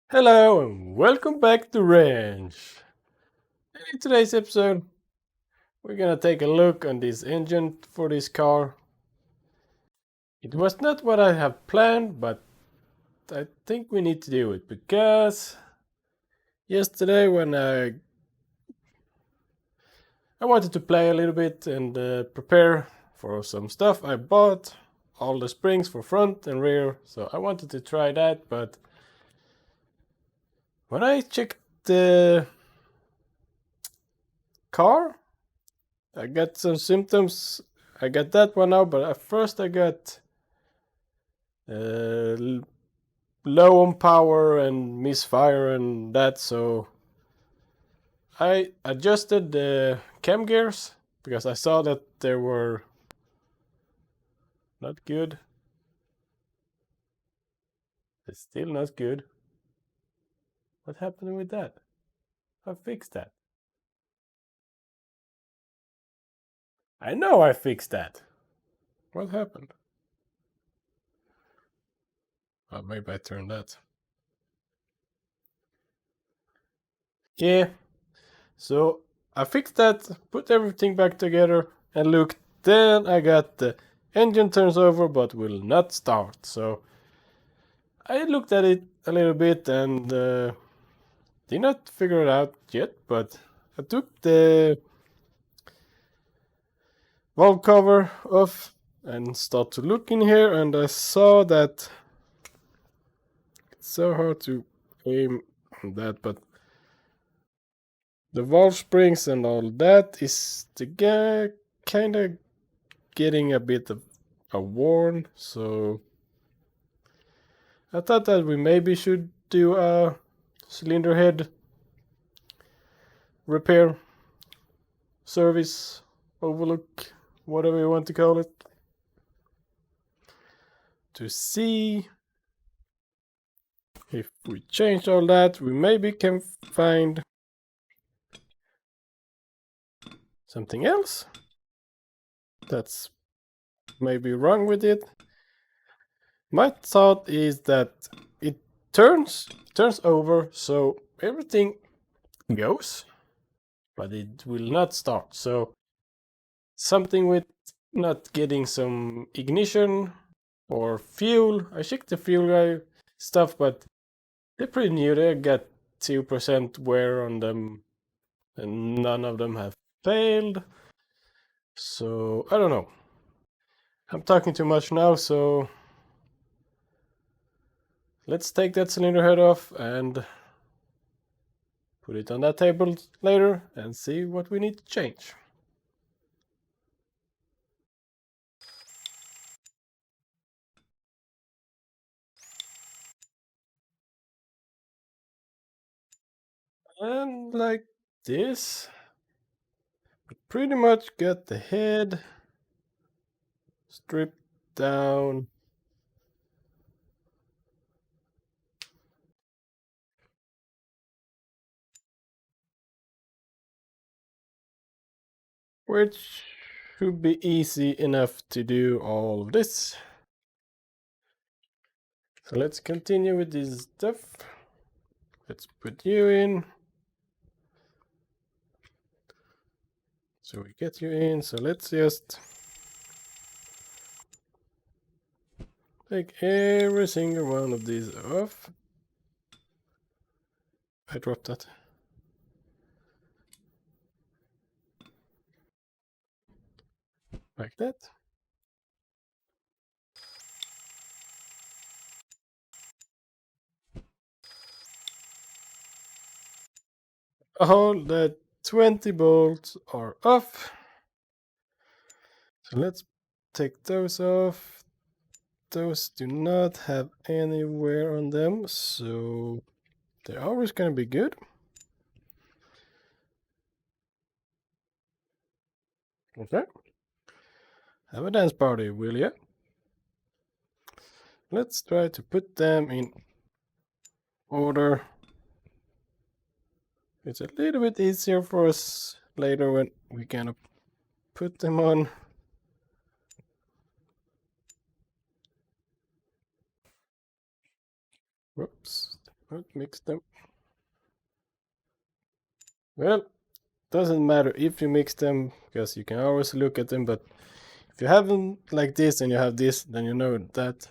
Hello and welcome back to Range. In today's episode, we're gonna take a look on this engine for this car. It was not what I have planned, but I think we need to do it because yesterday when I wanted to play a little bit and prepare for some stuff, I bought all the springs for front and rear, so I wanted to try that, but when I checked the car, I got some symptoms. I got that one now, but at first I got uh, low on power and misfire and that, so I adjusted the cam gears because I saw that they were not good. It's still not good. What happened with that? I fixed that. I know I fixed that. What happened? Oh, maybe I turned that. Yeah, so I fixed that, put everything back together, and look, then I got the engine turns over but will not start. So I looked at it a little bit and did not figure it out yet, but I took the valve cover off and start to look in here, and I saw that it's so hard to aim on that, but the valve springs and all that is the guy kind of getting a bit of a worn, so I thought that we maybe should do a cylinder head repair service overlook, whatever you want to call it, to see if we change all that, we maybe can find something else that's maybe wrong with it. My thought is that it turns over, so everything goes, but it will not start. So something with not getting some ignition or fuel. I checked the fuel guy stuff, but they're pretty new. They got 2% wear on them, and none of them have failed. So I don't know. I'm talking too much now, so let's take that cylinder head off and put it on that table later and see what we need to change. And like this, we pretty much got the head stripped down. Which should be easy enough to do all of this. So let's continue with this stuff. Let's put you in. So we get you in. So let's just take every single one of these off. I dropped that. Like that. All the 20 bolts are off. So let's take those off. Those do not have any wear on them, so they're always going to be good. Okay. Have a dance party, will ya? Let's try to put them in order. It's a little bit easier for us later when we're gonna put them on. Whoops. Don't mix them. Well, doesn't matter if you mix them, because you can always look at them, but if you have them like this and you have this, then you know that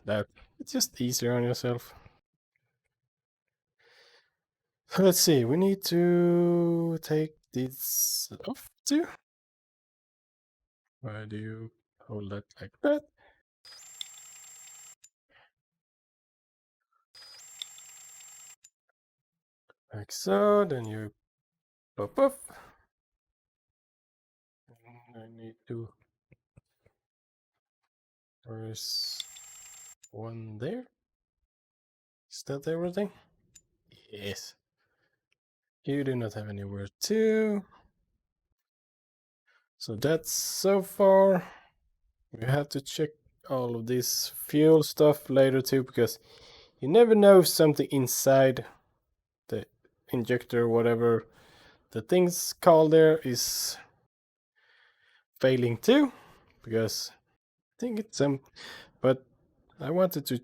it's just easier on yourself. So let's see, we need to take this off too. Why do you hold that like that? Like so, then you pop up. I need to. There's one there. Is that everything? Yes. You do not have anywhere to. So that's so far. We have to check all of this fuel stuff later too, because you never know if something inside the injector, whatever the thing's called there, is failing too. Because I think it's but I wanted to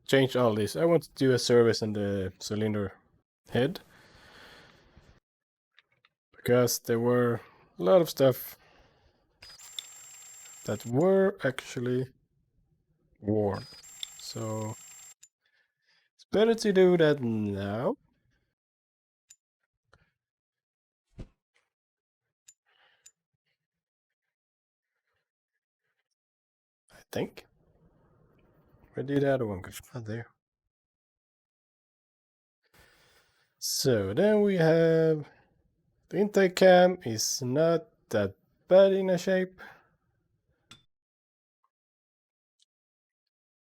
change all this. I want to do a service on the cylinder head, because there were a lot of stuff that were actually worn. So it's better to do that now. I think. Where did the other one go? Oh, there. So then we have the intake cam is not that bad in a shape.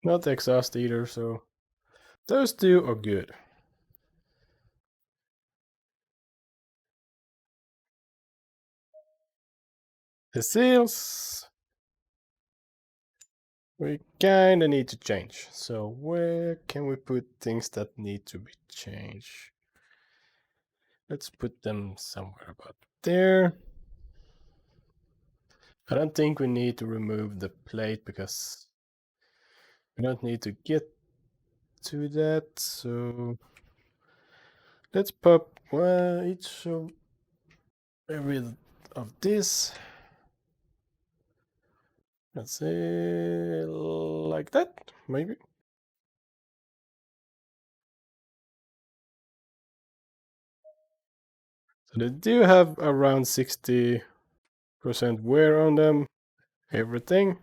Not the exhaust either, so those two are good. The seals we kinda need to change. So where can we put things that need to be changed? Let's put them somewhere about there. I don't think we need to remove the plate, because we don't need to get to that. So let's pop each of every of this. Let's say like that, maybe. So they do have around 60% wear on them, everything.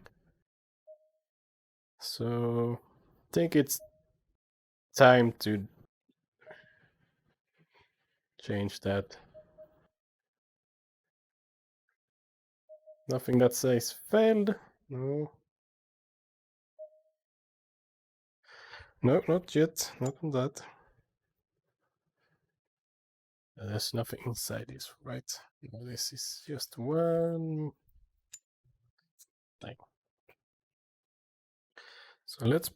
So I think it's time to change that. Nothing that says failed. No. No, not yet. Not on that. There's nothing inside this, right? No, this is just one thing. So let's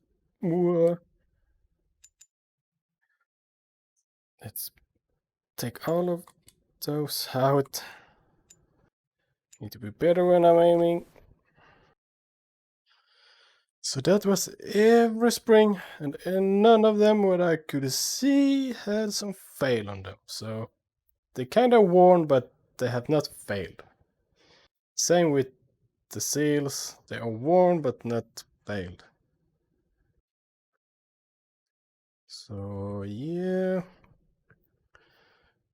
take all of those out. Need to be better when I'm aiming. So that was every spring, and none of them, what I could see, had some fail on them. So they kind of worn, but they have not failed. Same with the seals, they are worn but not failed. So yeah,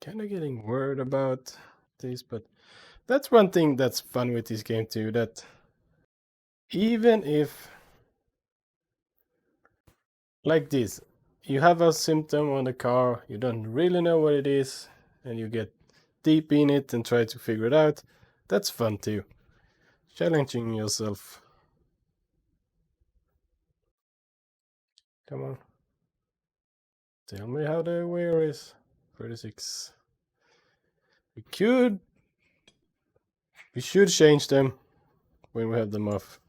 kind of getting worried about this, but that's one thing that's fun with this game too, that even if, like this, you have a symptom on the car, you don't really know what it is, and you get deep in it and try to figure it out, that's fun too. Challenging yourself. Come on. Tell me how the wear is. 36. We should change them when we have them off.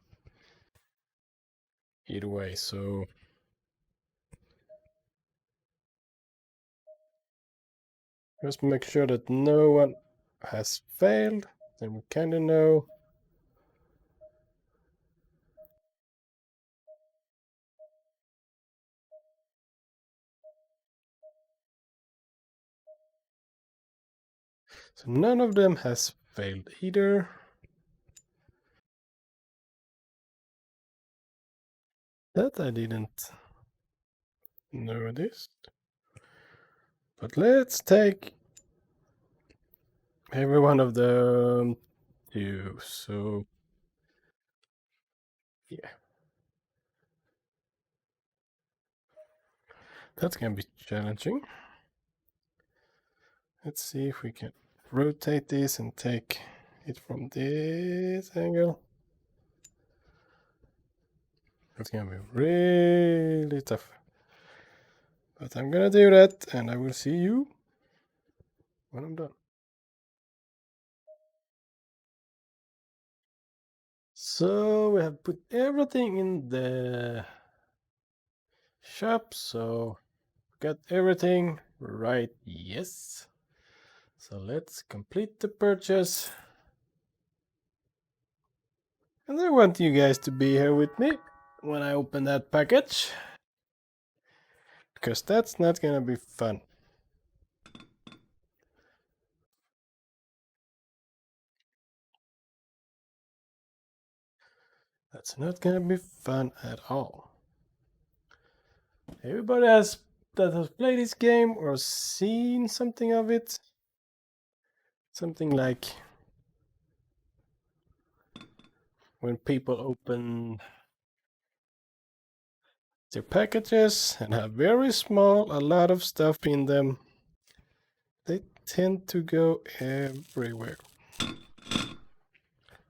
Either way, so just make sure that no one has failed. Then we kind of know. So none of them has failed either. That I didn't notice. But let's take every one of them too. So yeah. That's gonna be challenging. Let's see if we can rotate this and take it from this angle. It's gonna be really tough. But I'm gonna do that, and I will see you when I'm done. So we have put everything in the shop, so got everything right, yes. So let's complete the purchase. And I want you guys to be here with me when I open that package, because that's not gonna be fun. That's not gonna be fun at all. Everybody that has played this game or seen something of it, something like when people open their packages and have very small, a lot of stuff in them, they tend to go everywhere.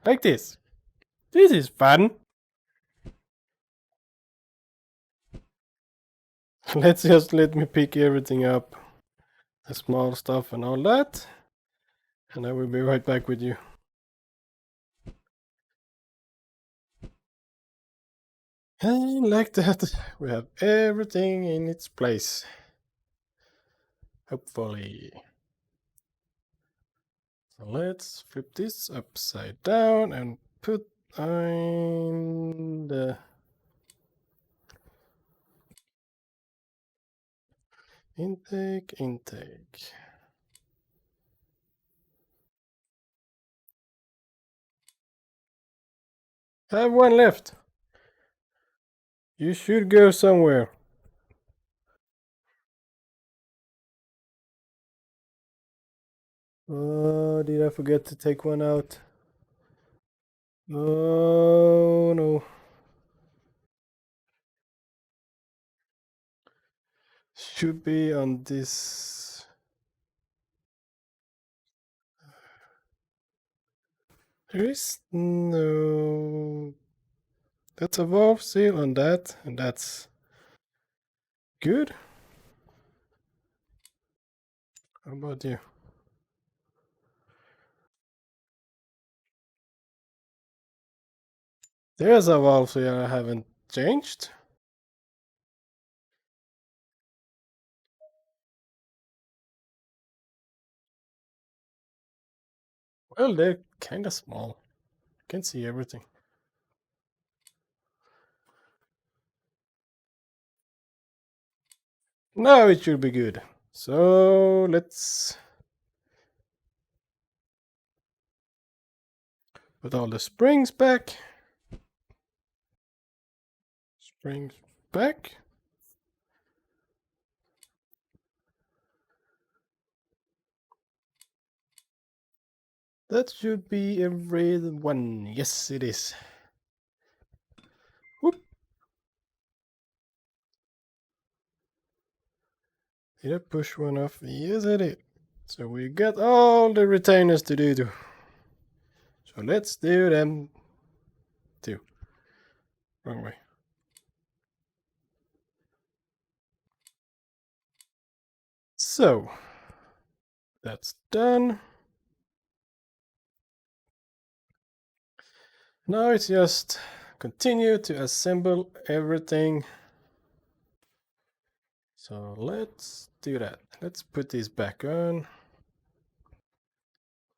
Like this. This is fun. Let's just let me pick everything up. The small stuff and all that. And I will be right back with you. And like that, we have everything in its place. Hopefully. So let's flip this upside down and put on the intake. I have one left. You should go somewhere. Oh, did I forget to take one out? Oh no. Should be on this. There is no. That's a valve seal on that, and that's good. How about you? There's a valve seal I haven't changed. Well, they're kind of small. I can see everything. Now it should be good. So let's put all the springs back. Springs back. That should be every one. Yes, it is. Whoop. Did I push one off? Yes, I did. So we got all the retainers to do too. So let's do them too. Wrong way. So that's done. Now it's just continue to assemble everything. So let's do that. Let's put this back on.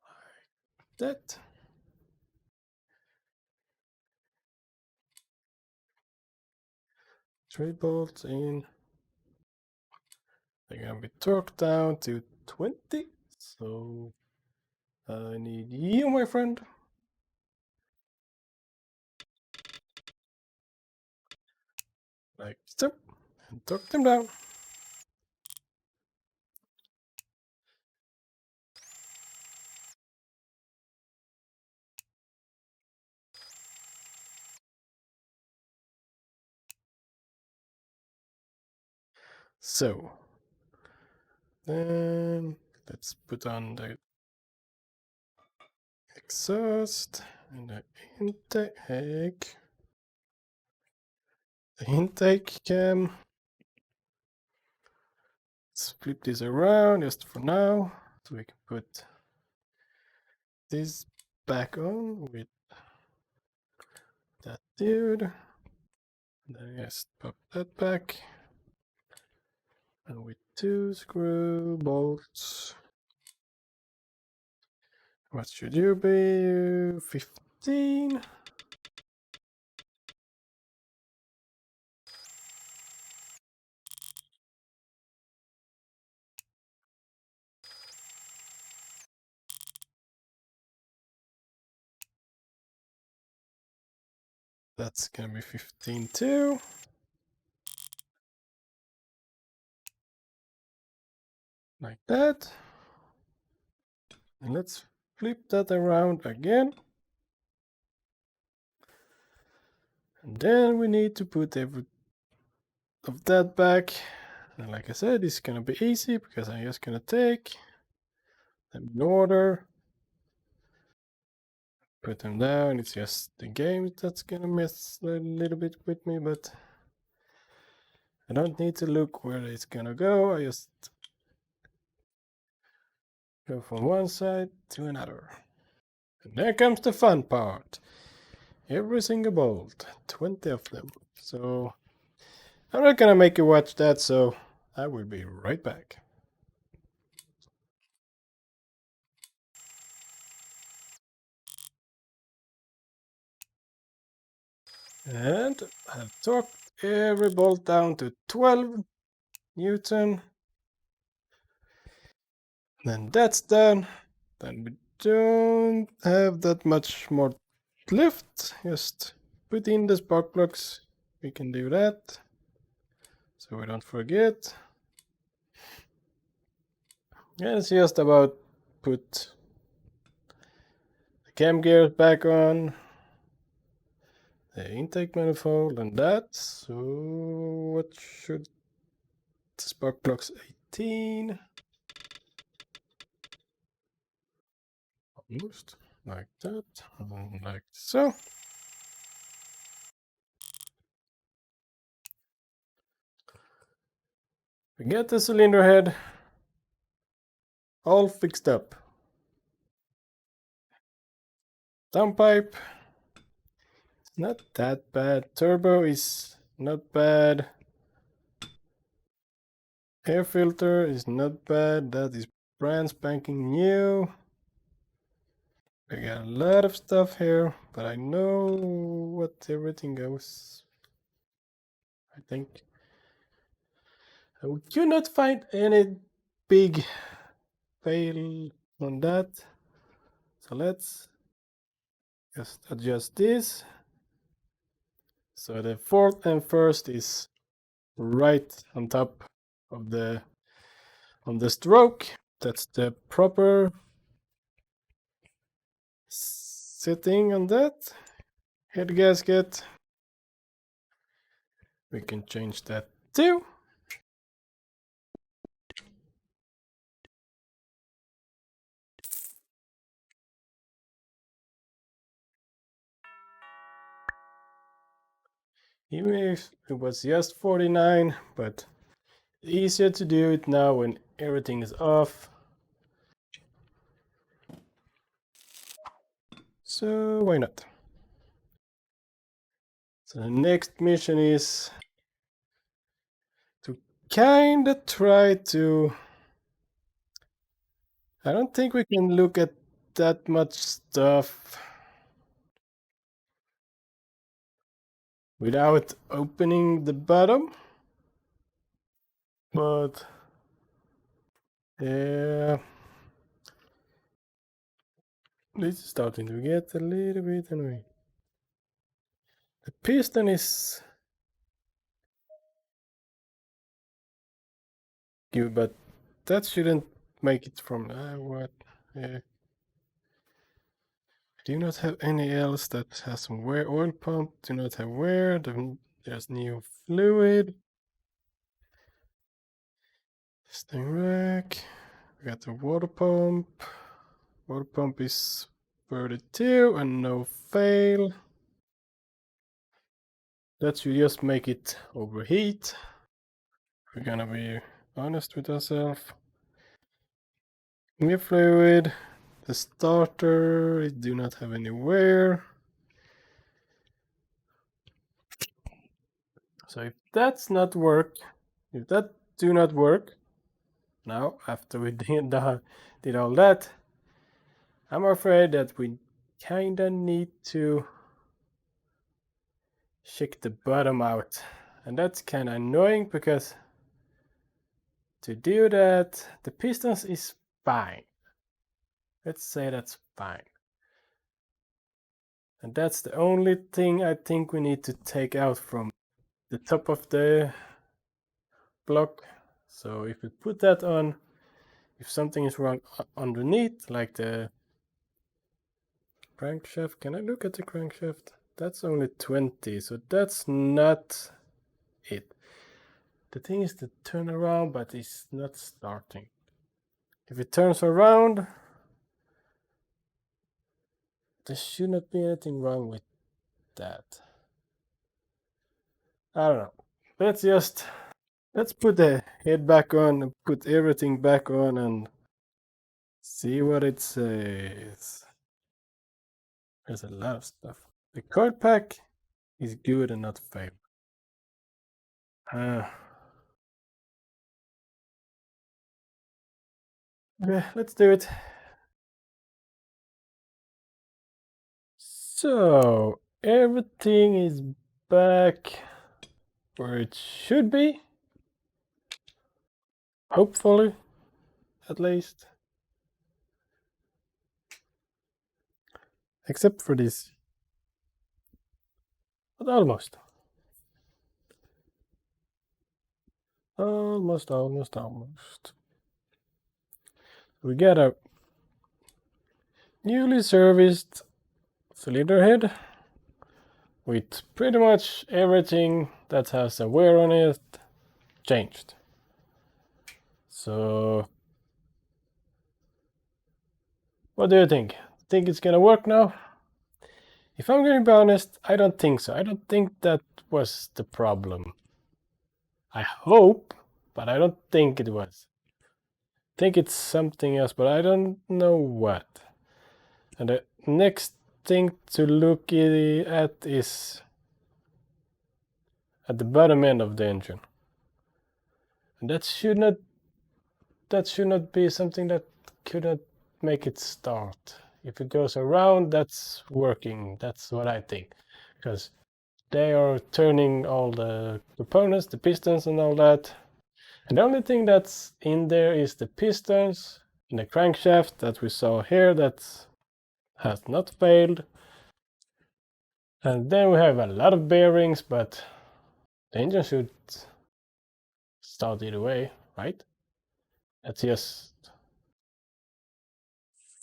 Like that. 3 bolts in. They're gonna be torqued down to 20. So I need you, my friend. Like so. And talk them down. So then let's put on the exhaust and the intake. The intake cam. Let's flip this around just for now, so we can put this back on with that dude. And then just pop that back. And with 2 screw bolts. What should you be? 15? That's gonna be 15 too. Like that. And let's flip that around again. And then we need to put every of that back. And like I said, it's gonna be easy because I'm just gonna take them in order, put them down. It's just the game that's gonna mess a little bit with me, but I don't need to look where it's gonna go. I just go from one side to another. And there comes the fun part. Every single bolt, 20 of them. So I'm not gonna make you watch that, so I will be right back. And I've torqued every bolt down to 12 Newton. Then that's done. Then we don't have that much more left. Just put in the spark plugs. We can do that. So we don't forget. Yeah, it's just about put the cam gears back on, the intake manifold and that. So what should the spark plugs 18? Almost like that, and like so. We get the cylinder head all fixed up. Downpipe, not that bad. Turbo is not bad. Air filter is not bad. That is brand spanking new. We got a lot of stuff here, but I know what everything goes. I think I could not find any big fail on that. So let's just adjust this. So the fourth and first is right on top of the stroke. That's the proper setting on that. Head gasket. We can change that too. Even if it was just 49, but easier to do it now when everything is off. So why not? So the next mission is to kinda try to... I don't think we can look at that much stuff without opening the bottom. But yeah, This is starting to get a little bit annoying. The piston is good, but that shouldn't make it from what? Do not have any else that has some wear. Oil pump, do not have wear. There's new fluid. Sting rack. We got the water pump. Water pump is 32 and no fail. That should just make it overheat. We're gonna be honest with ourselves. New fluid. The starter, it do not have any wear. So if that's not work, if that do not work, now after we did all that, I'm afraid that we kinda need to check the bottom out. And that's kinda annoying because to do that, the pistons is fine. Let's say that's fine. And that's the only thing I think we need to take out from the top of the block. So if we put that on, if something is wrong underneath, like the crankshaft, can I look at the crankshaft? That's only 20, so that's not it. The thing is to turn around, but it's not starting. If it turns around, there should not be anything wrong with that. I don't know. Let's put the head back on and put everything back on and see what it says. There's a lot of stuff. The card pack is good and not fail. Okay, let's do it. So everything is back where it should be. Hopefully, at least. Except for this. But almost. Almost. We got a newly serviced cylinder head with pretty much everything that has a wear on it changed. So what do you think? Think it's gonna work now? If I'm gonna be honest, I don't think so. I don't think that was the problem. I hope, but I don't think it was. I think it's something else, but I don't know what. And the next thing to look at is at the bottom end of the engine. And that should not be something that couldn't make it start. If it goes around, that's working. That's what I think. Because they are turning all the components, the pistons and all that. And the only thing that's in there is the pistons and the crankshaft that we saw here that has not failed. And then we have a lot of bearings, but the engine should start either way, right? That's just,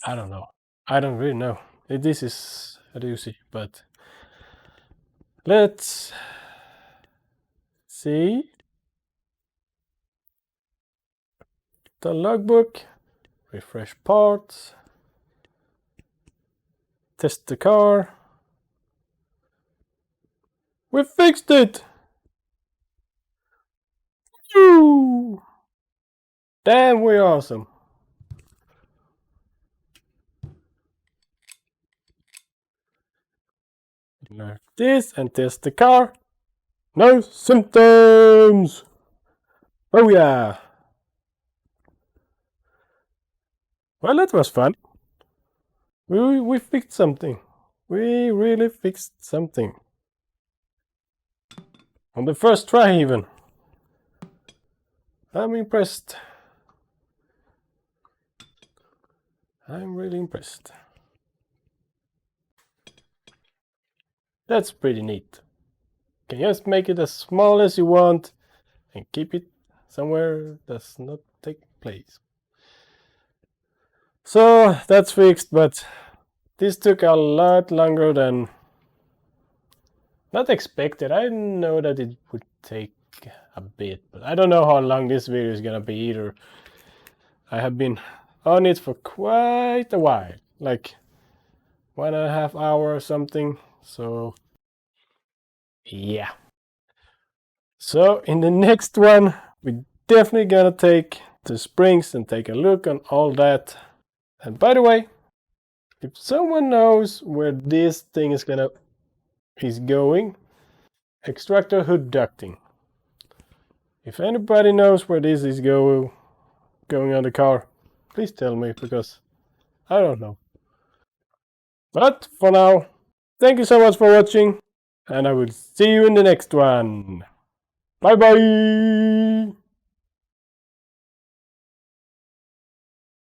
I don't know. I don't really know. This is a doozy, but let's see. The logbook, refresh parts, test the car. We fixed it! Woo! Damn, we're awesome. Like this and test the car. No symptoms! Oh yeah! Well, that was fun. We fixed something. We really fixed something. On the first try even. I'm impressed. I'm really impressed. That's pretty neat. You can just make it as small as you want and keep it somewhere does not take place. So that's fixed, but this took a lot longer than not expected. I know that it would take a bit, but I don't know how long this video is gonna be either. I have been on it for quite a while, like 1.5 hours or something. So yeah. So in the next one, we're definitely gonna take the springs and take a look on all that. And by the way, if someone knows where this thing is going, extractor hood ducting. If anybody knows where this is going on the car, please tell me, because I don't know. But for now, thank you so much for watching, and I will see you in the next one. Bye bye!